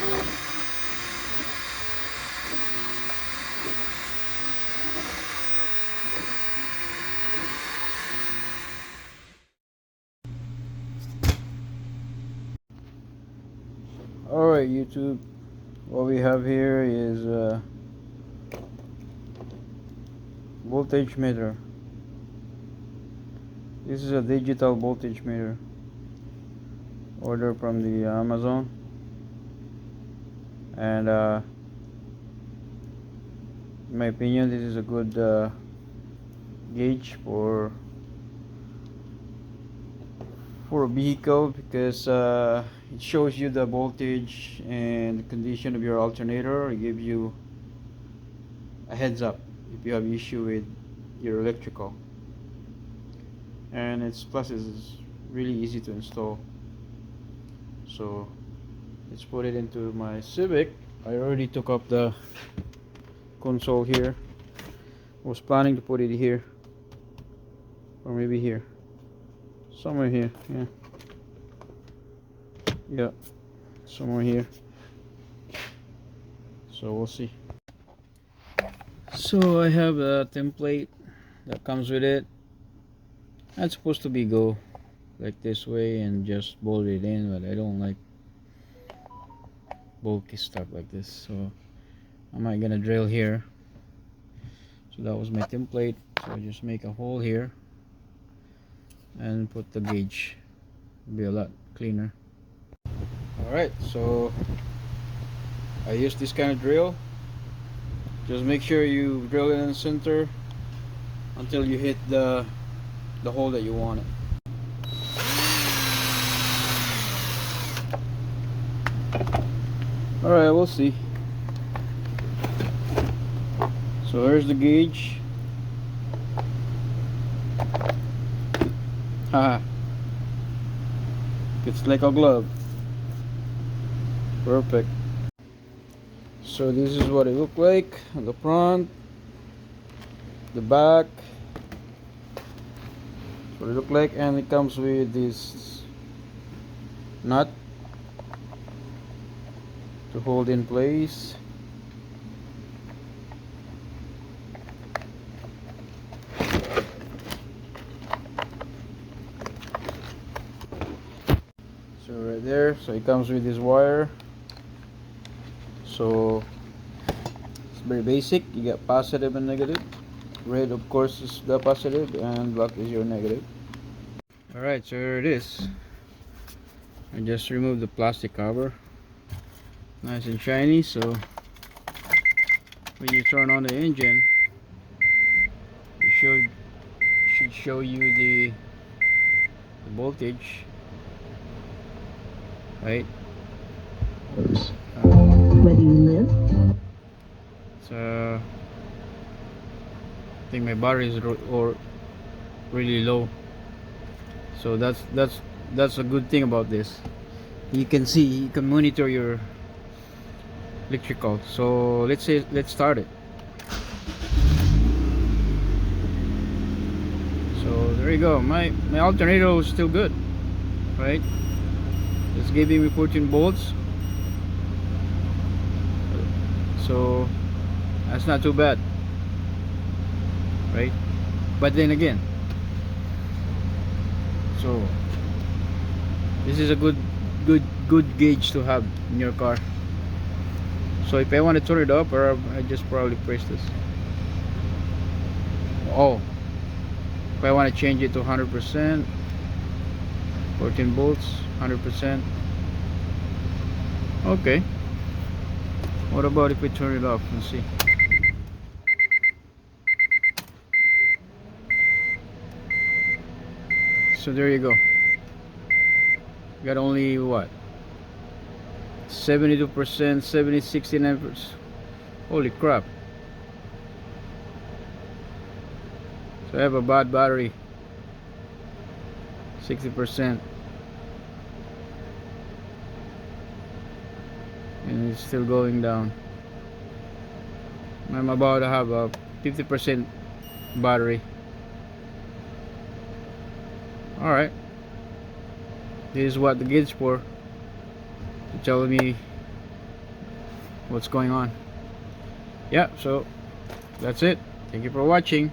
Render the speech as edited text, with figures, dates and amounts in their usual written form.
Alright YouTube, what we have here is a voltage meter. This is a digital voltage meter, ordered from the Amazon, and in my opinion this is a good gauge for a vehicle, because it shows you the voltage and the condition of your alternator. It gives you a heads up if you have issue with your electrical, and it's really easy to install. So let's put it into my Civic. I already took up the console here. I was planning to put it here, or maybe here, somewhere here. Yeah, somewhere here. So we'll see. So I have a template that comes with it. That's supposed to be go like this way and just bolt it in, but I don't like bulky stuff like this, so I'm not gonna drill here. So that was my template. So I just make a hole here and put the gauge. It'll be a lot cleaner. Alright, so I use this kind of drill. Just make sure you drill it in the center until you hit the hole that you want it. Alright, we'll see. So here's the gauge. Haha. It's like a glove. Perfect. So this is what it looked like on the front, the back. That's what it looked like, and it comes with this nut to hold in place. So right there, so it comes with this wire. So it's very basic. You get positive and negative. Red, of course, is the positive, and black is your negative. Alright, so here it is. I just removed the plastic cover. Nice and shiny. So when you turn on the engine, it should show you the voltage, right? Where do you live? So I think my battery is really low. So that's a good thing about this. You can see, you can monitor your electrical. So let's start it. So there you go. My alternator is still good, right? It's giving me 14 volts. So that's not too bad, right? But then again, so this is a good gauge to have in your car. So if I want to turn it up, or I just probably press this. Oh, if I want to change it to 100%, 14 volts, 100%. Okay. What about if we turn it off? Let's see. So there you go. Got only what? 72%, 70, 69%. Holy crap. So I have a bad battery. 60%. And it's still going down. I'm about to have a 50% battery. Alright, this is what the gauge for, to tell me what's going on. Yeah, so that's it. Thank you for watching.